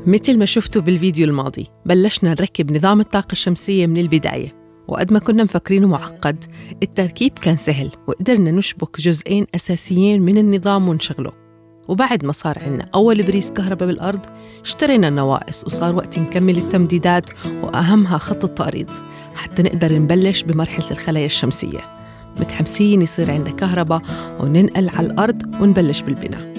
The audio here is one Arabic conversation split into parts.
مثل ما شفتوا بالفيديو الماضي بلشنا نركب نظام الطاقة الشمسية من البداية، وقد ما كنا مفكرينه معقد التركيب كان سهل، وقدرنا نشبك جزئين أساسيين من النظام ونشغله. وبعد ما صار عنا أول بريز كهرباء بالأرض اشترينا النواقص، وصار وقت نكمل التمديدات وأهمها خط التقريض حتى نقدر نبلش بمرحلة الخلايا الشمسية. متحمسين يصير عنا كهرباء وننقل على الأرض ونبلش بالبناء.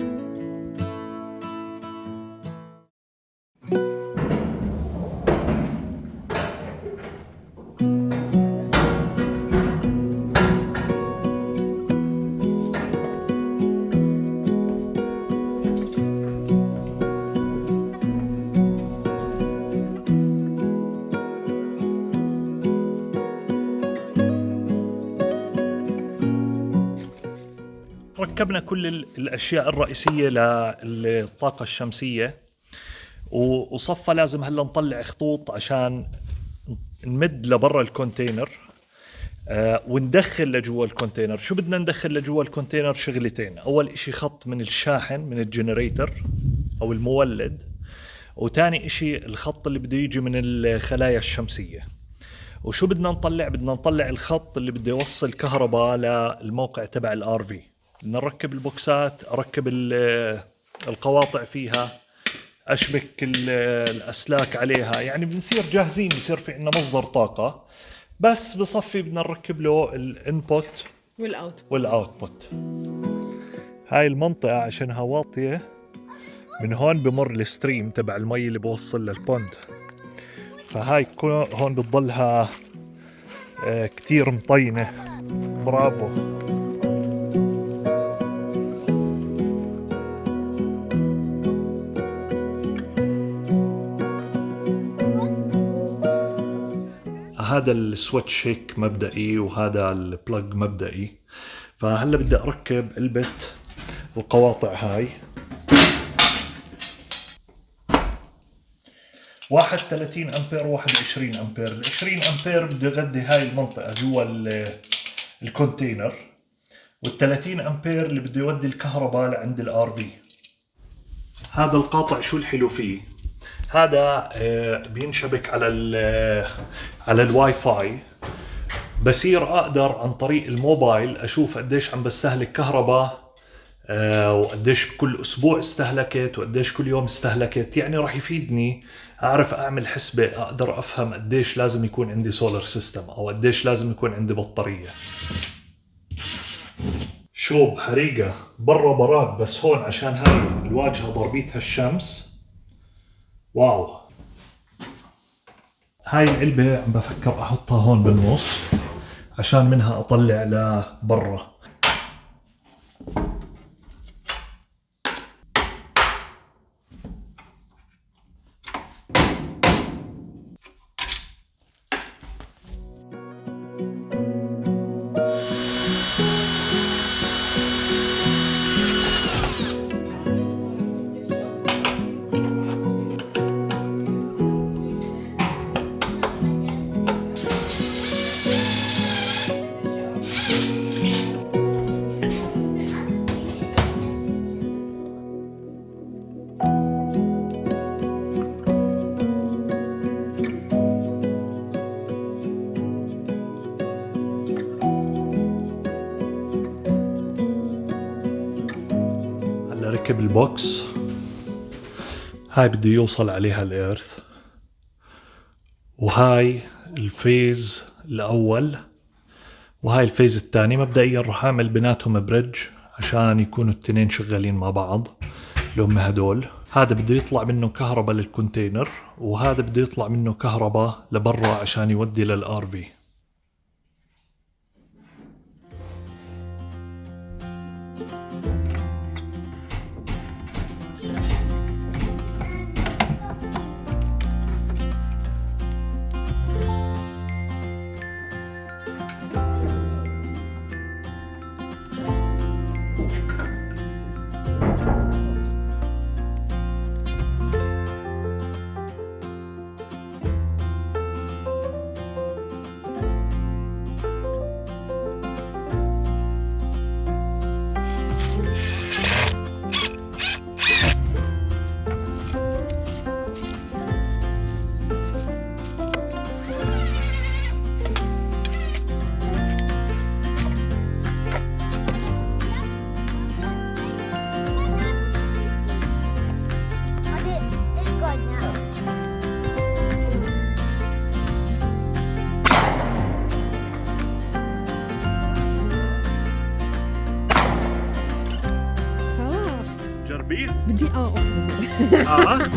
ركبنا كل الأشياء الرئيسية للطاقة الشمسية، وصفى لازم هلا نطلع خطوط عشان نمد لبرا الكونتينر وندخل لجوا الكونتينر. شو بدنا ندخل لجوا الكونتينر؟ شغلتين. أول إشي خط من الشاحن من الجنريتر أو المولد، وتاني إشي الخط اللي بده يجي من الخلايا الشمسية. وشو بدنا نطلع؟ بدنا نطلع الخط اللي بده يوصل كهرباء للموقع تبع الار في. بدنا نركب البوكسات، اركب القواطع فيها، اشبك الاسلاك عليها، يعني بنصير جاهزين، بصير في عندنا مصدر طاقة. بس بصفي بدنا نركب له الانبوت والاوتبوت. هاي المنطقة عشانها واطية، من هون بمر الستريم تبع المي اللي بوصل للبوند، فهاي هون بتضلها كتير مطينة. برافو. هذا السويتش هيك مبدئي، وهذا البلاج مبدئي. فهلا بدي اركب علبة القواطع هاي 31 امبير 21 امبير. ال 20 امبير بده يغذي هاي المنطقة جوا الكونتينر، وال 30 امبير اللي بده يودي الكهرباء لعند الار في. هذا القاطع شو الحلو فيه؟ هذا بينشبك على الواي فاي. بصير اقدر عن طريق الموبايل اشوف قديش عم بستهلك كهرباء، وقديش كل اسبوع استهلكت وقديش كل يوم استهلكت. يعني راح يفيدني اعرف اعمل حسبة، اقدر افهم قديش لازم يكون عندي سولار سيستم او قديش لازم يكون عندي بطارية. شوب حريقة برا براد، بس هون عشان هاي الواجهة ضربيتها الشمس. واو. هاي العلبة عم بفكر احطها هون بالنص عشان منها اطلع لبرا. ركب البوكس. هاي بده يوصل عليها الإيرث، وهاي الفيز الأول وهاي الفيز الثاني. مبدئيا رح أعمل بيناتهم بريدج عشان يكونوا التنين شغالين مع بعض اللي هم هدول. هذا بده يطلع منه كهرباء للكونتينر، وهذا بده يطلع منه كهرباء لبرا عشان يودي للآر في. زعجت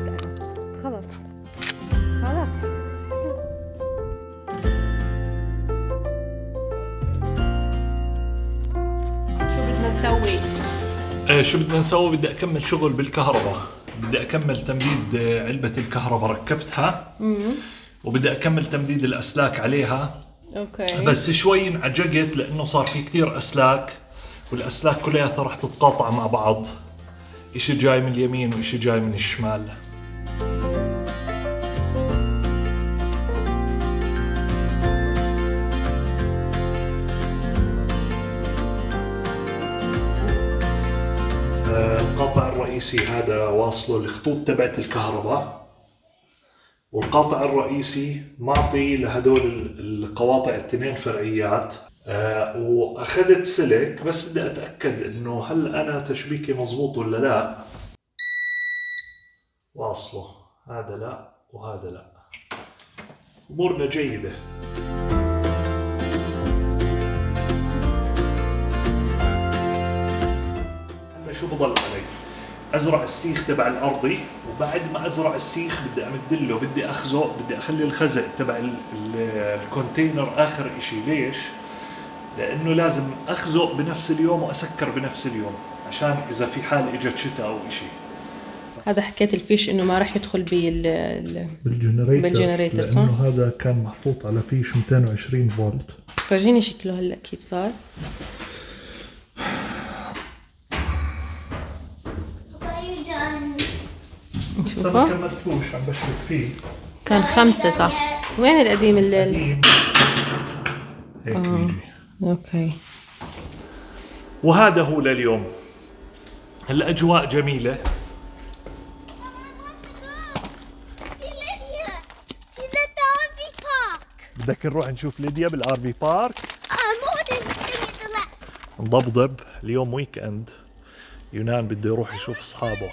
أنا. خلص خلص. شو بدنا نسوي؟ شو بدنا نسوي؟ بدي أكمل شغل بالكهرباء، بدي أكمل تمديد علبة الكهرباء ركبتها، وبدي أكمل تمديد الأسلاك عليها. اوكي. بس شوي انعجقت لأنه صار في كتير أسلاك، والأسلاك كلياتها راح تتقاطع مع بعض، إشي جاي من اليمين وإشي جاي من الشمال. القاطع الرئيسي هذا واصله الخطوط تبعت الكهرباء، والقاطع الرئيسي معطي لهدول القواطع التنين فرعيات. واخذت سلك، بس بدي اتاكد انه هل انا تشبيكي مزبوط ولا لا. واصله هذا لا وهذا لا، امورنا جيده. شو بضل علي؟ ازرع السيخ تبع الارضي، وبعد ما ازرع السيخ بدي امدله، بدي اخزق، بدي اخلي الخزق تبع الكونتينر اخر اشي. ليش؟ لانه لازم اخزق بنفس اليوم واسكر بنفس اليوم، عشان اذا في حال اجت شتاء او اشي. هذا حكيت الفيش انه ما راح يدخل بالجنريتر صح؟ لانه هذا كان محطوط على فيش 220 فولت. فرجيني شكله هلا كيف صار. لسه ما كملتوش، عم بشبك فيه. كان 5 صح؟ وين القديم الليل؟ هيك بيجي. اوكي. وهذا هو لليوم. الأجواء جميلة. بدك نروح نشوف ليديا بالار في بارك؟ نضبضب. اليوم ويك اند، يونان بده يروح يشوف اصحابه.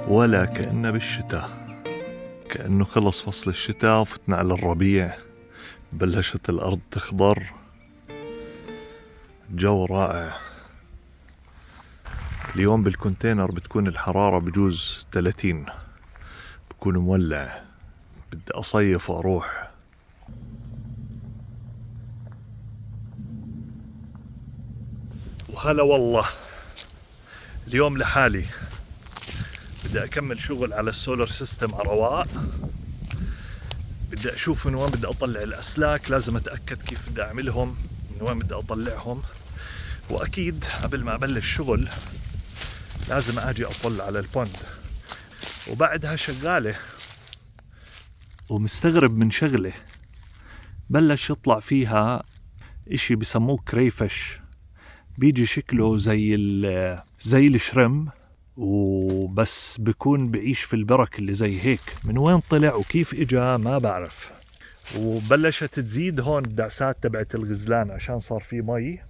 ولا كأننا بالشتاء، كأنه خلص فصل الشتاء وفتنا على الربيع، بلشت الأرض تخضر، الجو رائع. اليوم بالكونتينر بتكون الحرارة بجوز 30، بكون مولع، بدي أصيف وأروح. وهلا والله اليوم لحالي، بدي أكمل شغل على السولار سيستم على رواق. بدي أشوف من وين بدي أطلع الأسلاك، لازم أتأكد كيف بدي أعملهم، من وين بدي أطلعهم. وأكيد قبل ما أبلش شغل لازم أجي أطل على البوند. وبعدها شغالة، ومستغرب من شغلة بلش يطلع فيها إشي بسموه كريفش، بيجي شكله زي الشرم، وبس بكون بعيش في البرك اللي زي هيك. من وين طلع وكيف اجا ما بعرف. وبلشت تزيد هون الدعسات تبعت الغزلان عشان صار في مي.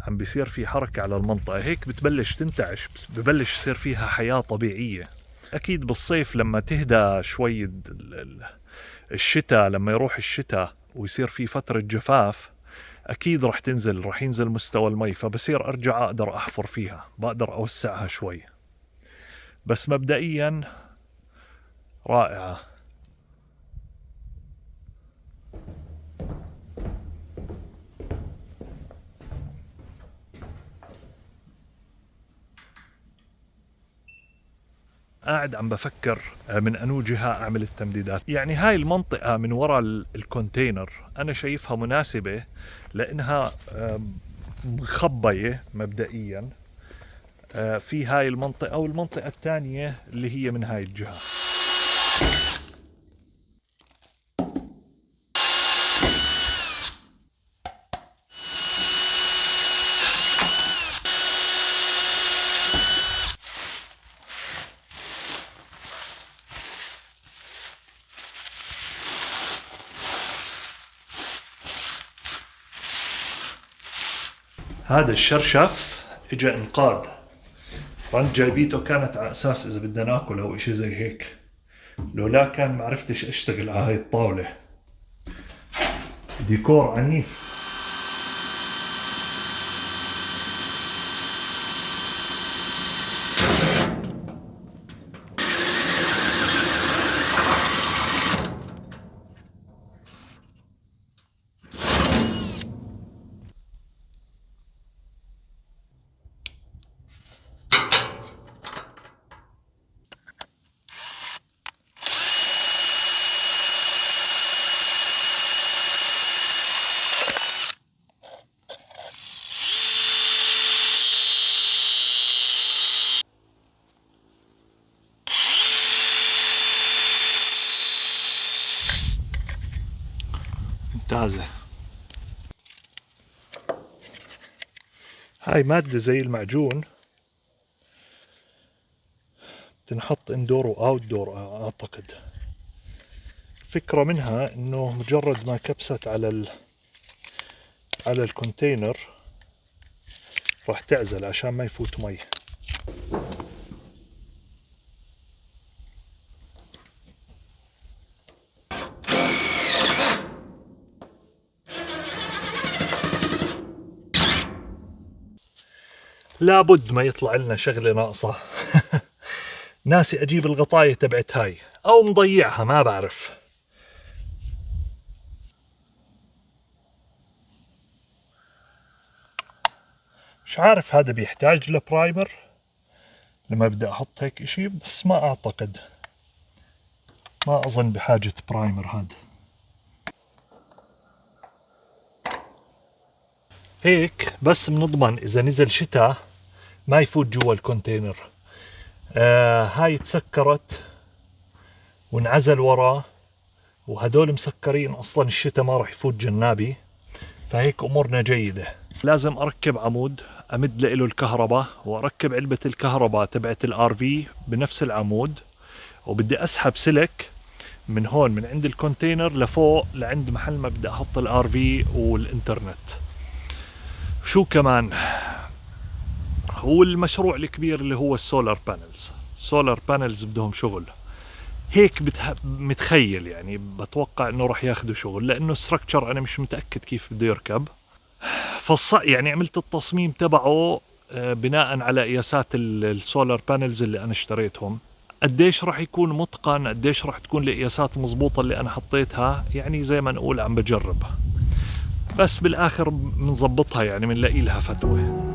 عم بيصير في حركة على المنطقة هيك، بتبلش تنتعش، بس ببلش يصير فيها حياة طبيعية. أكيد بالصيف لما تهدى شوي الشتاء، لما يروح الشتاء ويصير في فترة جفاف، أكيد رح ينزل مستوى المي، فبصير أرجع أقدر أحفر فيها، بقدر أوسعها شوي. بس مبدئيا رائعة. قاعد عم بفكر من أنو جهة أعمل التمديدات. يعني هاي المنطقة من وراء الكونتينر أنا شايفها مناسبة، لأنها مخبية مبدئيا في هاي المنطقة، والمنطقة الثانية اللي هي من هاي الجهة. هذا الشرشف اجى انقاذ، رنت جايبيته كانت على اساس اذا بدنا ناكل او اشي زي هيك، لولا كان معرفتش اشتغل على هاي الطاولة. ديكور عنيف. ممتازة. هاي مادة زي المعجون تنحط اندور واوت دور اعتقد. فكرة منها انه مجرد ما كبست على الكونتينر راح تعزل عشان ما يفوت مي. لابد ما يطلع لنا شغلة ناقصة. ناسي اجيب الغطاية تبعت هاي او مضيعها ما بعرف. مش عارف هذا بيحتاج لبرايمر لما بدي احط هيك اشي، بس ما اعتقد، ما اظن بحاجة برايمر هذا. هيك بس بنضمن اذا نزل شتاء ما يفوت جوا الكونتينر. هاي تسكرت وانعزل وراه، وهدول مسكرين اصلا الشتاء ما راح يفوت جنابي، فهيك امورنا جيدة. لازم اركب عمود امد له الكهرباء، واركب علبة الكهرباء تبعت الار في بنفس العمود، وبدي اسحب سلك من هون من عند الكونتينر لفوق لعند محل ما بدي احط الار في والانترنت. شو كمان هو المشروع الكبير اللي هو السولار بانلز. السولار بانلز بدهم شغل هيك متخيل، يعني بتوقع انه راح ياخذوا شغل، لانه الستركتشر انا مش متاكد كيف بده يركب. يعني عملت التصميم تبعه بناء على قياسات السولار بانلز اللي انا اشتريتهم. قديش راح يكون متقن، قديش راح تكون القياسات مزبوطه اللي انا حطيتها، يعني زي ما نقول عم بجرب، بس بالاخر بنظبطها، يعني بنلاقي لها فتوى.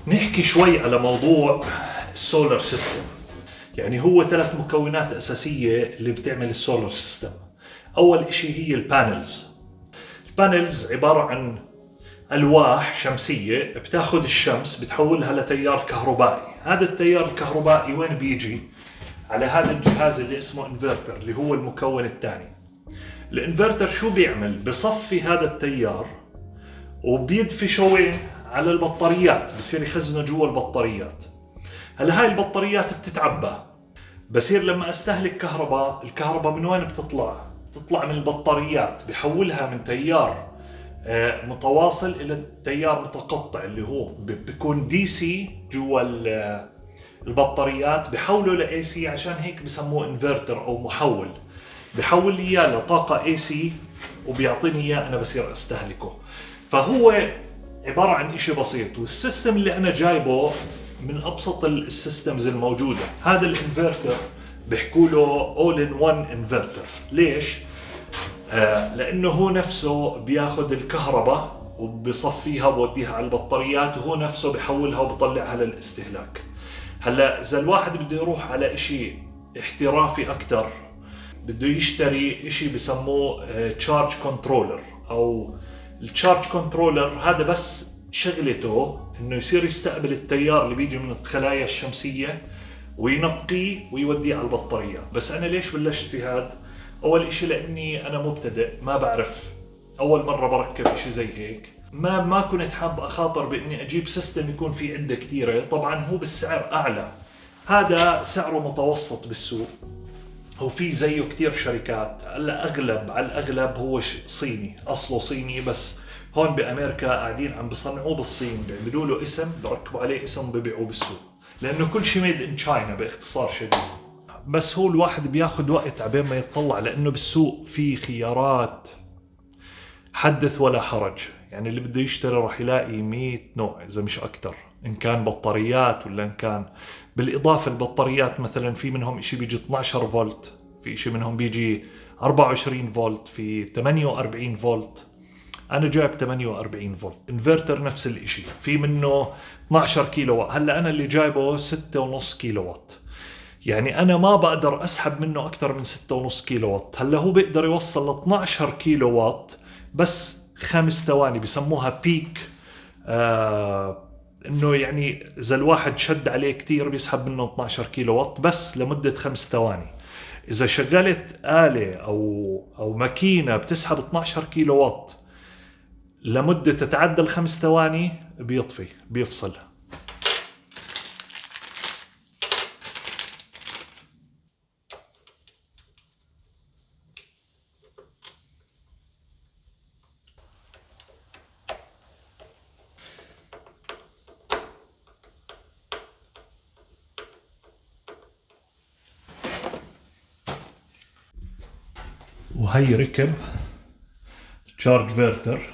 نحكي شوي على موضوع السولار سيستم. يعني هو 3 مكونات أساسية اللي بتعمل السولار سيستم. أول إشي هي البانلز. البانلز عبارة عن ألواح شمسية بتاخد الشمس بتحولها لتيار كهربائي. هذا التيار الكهربائي وين بيجي؟ على هذا الجهاز اللي اسمه انفرتر، اللي هو المكون الثاني. الانفرتر شو بيعمل؟ بصفي هذا التيار وبيدفشه وين؟ على البطاريات، بصير يخزنه جوا البطاريات. هلا هاي البطاريات بتتعبى، بصير لما استهلك كهرباء، الكهرباء من وين بتطلع؟ بتطلع من البطاريات، بحولها من تيار متواصل الى تيار متقطع، اللي هو بيكون دي سي جوا البطاريات، بحوله لاي سي، عشان هيك بسموه انفرتر او محول. بحول لي اياه لطاقه اي سي وبيعطيني اياه انا بصير استهلكه. فهو عبارة عن اشي بسيط، والسيستم اللي انا جايبه من ابسط السيستمز الموجودة. هذا الانفرتر بيحكوا له all in one انفرتر. ليش؟ لانه هو نفسه بياخذ الكهرباء وبصفيها وبوديها على البطاريات، وهو نفسه بحولها وبطلعها للاستهلاك. هلا اذا الواحد بده يروح على اشي احترافي اكثر، بده يشتري اشي بسموه تشارج كنترولر. او التشارج كنترولر هذا بس شغلته انه يصير يستقبل التيار اللي بيجي من الخلايا الشمسية وينقيه ويوديه على البطاريات. بس انا ليش بلشت في هذا؟ اول اشي لاني انا مبتدئ، ما بعرف، اول مرة بركب اشي زي هيك. ما كنت حاب اخاطر باني اجيب سيستم يكون فيه عدة كتيرة. طبعا هو بالسعر اعلى، هذا سعره متوسط بالسوق، هو في زيه كتير شركات. هلا اغلب على الاغلب هو صيني، اصله صيني، بس هون بامريكا قاعدين عم بصنعوه بالصين، بيعملوا له اسم، بركبوا عليه اسم، ببيعوه بالسوق، لانه كل شيء ميد ان تشاينا باختصار شديد. بس هو الواحد بياخذ وقت عبين ما يتطلع، لانه بالسوق في خيارات حدث ولا حرج. يعني اللي بده يشتري راح يلاقي 100 نوع اذا مش اكثر، ان كان بطاريات ولا ان كان بالاضافه البطاريات. مثلا في منهم اشي بيجي 12 فولت، في اشي منهم بيجي 24 فولت، في 48 فولت. انا جايب 48 فولت. انفرتر نفس الاشي، في منه 12 كيلو وات. هلا انا اللي جايبه 6.5 كيلو وات، يعني انا ما بقدر اسحب منه اكثر من 6.5 كيلو وات. هلا هو بيقدر يوصل ل 12 كيلو وات بس 5 ثواني، بسموها بيك. انه يعني اذا الواحد شد عليه كثير بيسحب منه 12 كيلو وات بس لمدة 5 ثواني. اذا شغلت آلة او ماكينة بتسحب 12 كيلو وات لمدة تتعدى ال5 ثواني بيطفي، بيفصل. وهي ركب تشارج فيرتر.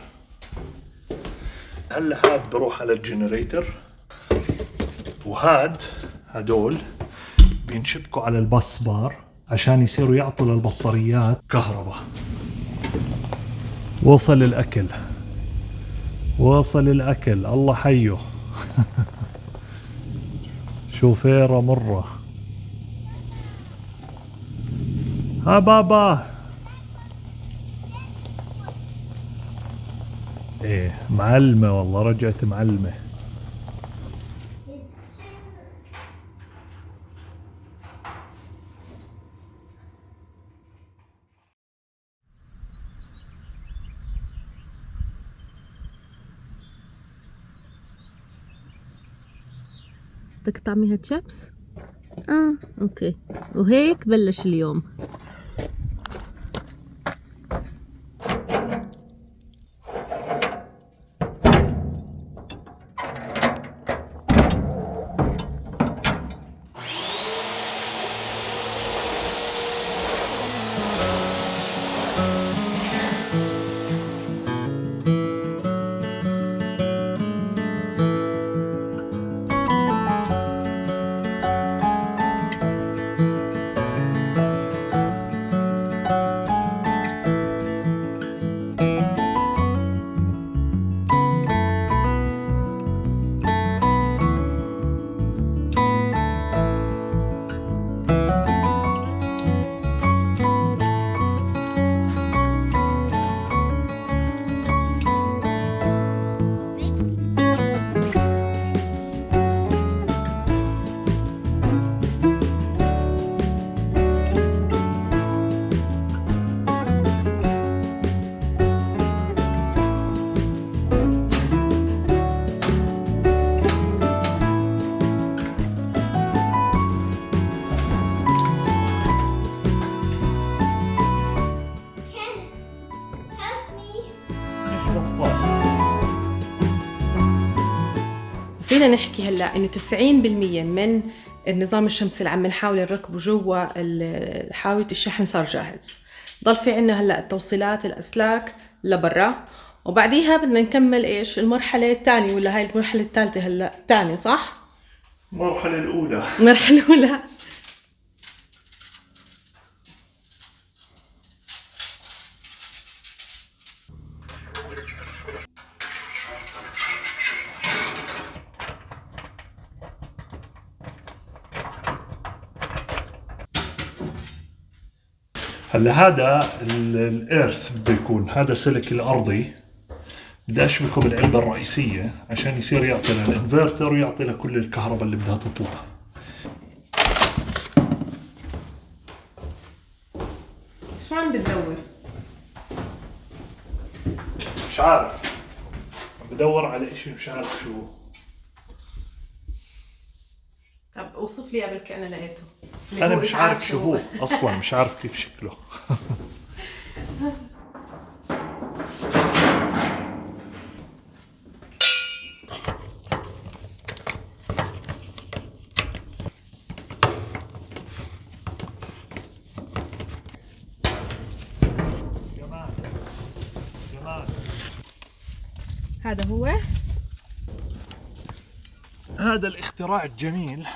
هلا هاد بروح على الجنريتر، هدول بينشبكوا على الباص بار عشان يصيروا يعطوا للبطاريات كهرباء. وصل الأكل، وصل الأكل، الله حيه. شوفيرة مرة. ها بابا. ايه معلمة والله، رجعت معلمة. بدك تعملها تشيبس؟ اوكي. وهيك بلش اليوم. فينا نحكي هلا انه 90% من النظام الشمسي اللي عم نحاول نركبه جوا حاوية الشحن صار جاهز. ضل في عنا هلا التوصيلات الاسلاك لبرا، وبعديها بدنا نكمل ايش المرحلة الثانية، ولا هاي المرحلة الثالثة هلا الثانية صح؟ المرحلة الأولى. المرحلة الأولى. هلا هذا الإيرث بيكون، هذا سلك الأرضي، بدي أشبكه بالعلبة الرئيسية عشان يصير يعطي للإنفرتر ويعطي لكل الكهرباء اللي بدها تطلع. شو عم بتدور؟ مش عارف، عم بدور على إشي مش عارف شو. طب اوصف لي قبل كأنا لقيته. انا مش عارف شو هو اصلا، مش عارف كيف شكله. هذا هو. هذا الاختراع الجميل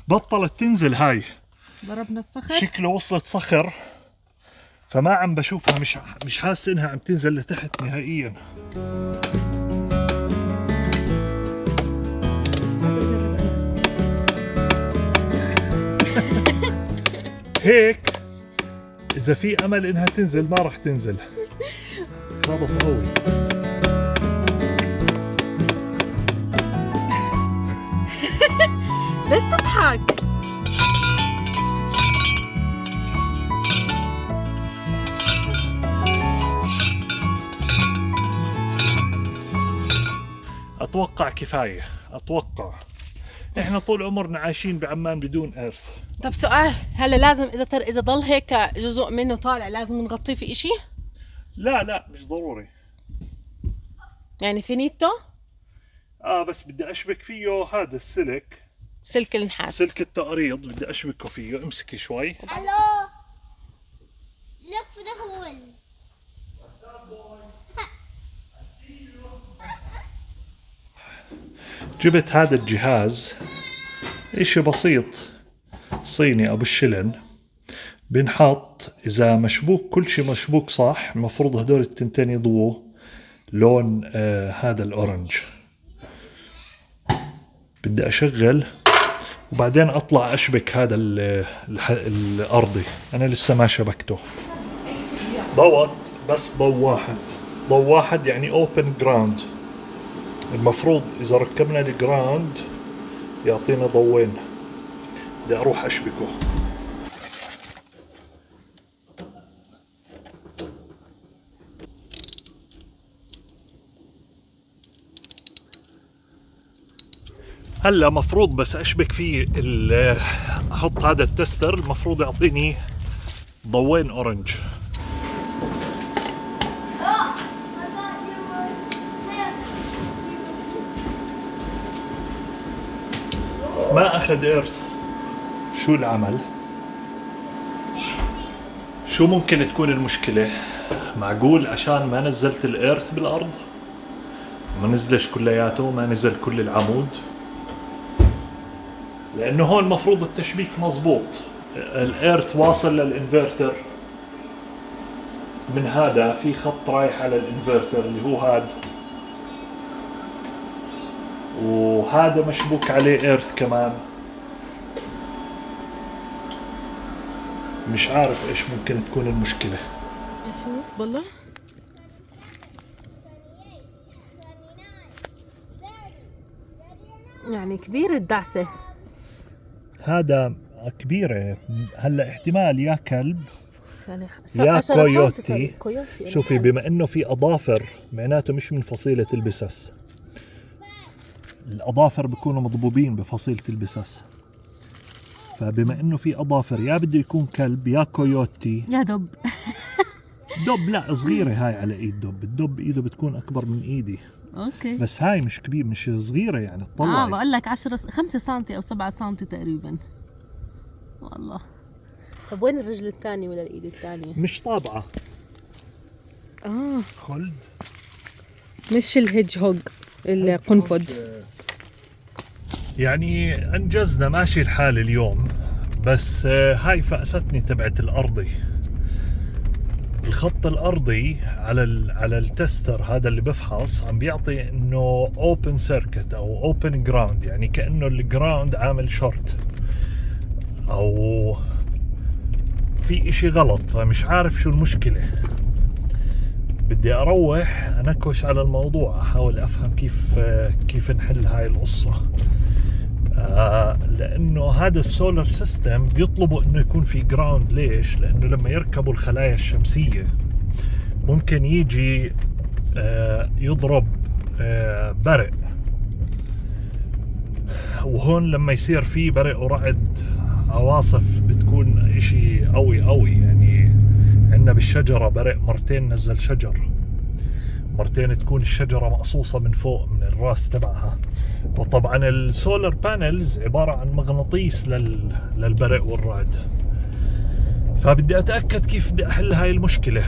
بطلت تنزل هاي، ضربنا الصخر. شكله وصلت صخر، فما عم بشوفها، مش حاسس انها عم تنزل لتحت نهائيا. هيك اذا في امل انها تنزل ما راح تنزل، رابط قوي. ليش تضحك؟ اتوقع كفايه، اتوقع احنا طول عمرنا عايشين بعمان بدون ارث. طب سؤال، هلا لازم اذا ضل هيك جزء منه طالع لازم نغطيه في اشي؟ لا مش ضروري، يعني فينيتو؟ بس بدي اشبك فيه هذا السلك، سلك النحاس، سلك التقريض، بدي اشبكه فيه. امسكي شوي. Hello. Look for the hole. جبت هذا الجهاز، اشي بسيط صيني ابو الشلن، بنحط اذا مشبوك كل شيء مشبوك صح، المفروض هدول التنتين يضووا لون هذا الاورنج. بدي اشغل وبعدين اطلع اشبك هذا الارضي، انا لسه ما شبكته. ضوت بس ضوء واحد يعني اوبن جراوند. المفروض اذا ركبنا الجراوند يعطينا ضوين. بدي اروح اشبكه. هلا مفروض بس اشبك فيه احط هذا التستر، المفروض يعطيني ضوين اورنج. ما اخذ ايرث. شو العمل؟ شو ممكن تكون المشكلة؟ معقول عشان ما نزلت الايرث بالارض؟ ما نزلش كلياته، ما نزل كل العمود؟ لانه هون المفروض التشبيك مزبوط، الايرث واصل للانفرتر، من هذا في خط رايح على الانفرتر اللي هو هذا، وهذا مشبوك عليه ايرث كمان. مش عارف ايش ممكن تكون المشكلة. اشوف بالله. يعني كبير الدعسة. هذا كبيرة. هلا احتمال يا كلب يعني يا 10 كويوتي. كويوتي. شوفي بما انه في اظافر معناته مش من فصيلة البسس. الاظافر بيكونوا مضبوبين بفصيلة البسس، فبما انه في اظافر يا بده يكون كلب يا كويوتي يا دب. دب. لا صغيرة هاي على ايد دب، الدب ايده بتكون اكبر من ايدي. اوكي. بس هاي مش كبير، مش صغيرة يعني تطلعي. بقول لك 5 سم او 7 سم تقريبا. والله. طب وين الرجل الثاني ولا الايد الثانية؟ مش طابعة. خلد. مش الهيدج هوج، القنفذ. يعني انجزنا ماشي الحال اليوم، بس هاي فأستني تبعت الارضي. الخط الارضي على التستر هذا اللي بفحص عم بيعطي انه اوبن سيركت او اوبن جراوند، يعني كانه الجراوند عامل شورت او في اشي غلط، فمش عارف شو المشكلة. بدي اروح انكوش على الموضوع، احاول افهم كيف نحل هاي القصة. لانه هذا السولار سيستم بيطلبوا انه يكون في جراوند. ليش؟ لانه لما يركبوا الخلايا الشمسية ممكن يجي يضرب برق، وهون لما يصير في برق ورعد عواصف بتكون اشي قوي. يعني عندنا بالشجرة برق مرتين نزل شجر، مرتين تكون الشجرة مقصوصة من فوق من الراس تبعها. وطبعا السولار بانلز عبارة عن مغناطيس للبرق والرعد. فبدي اتأكد كيف بدي احل هاي المشكلة.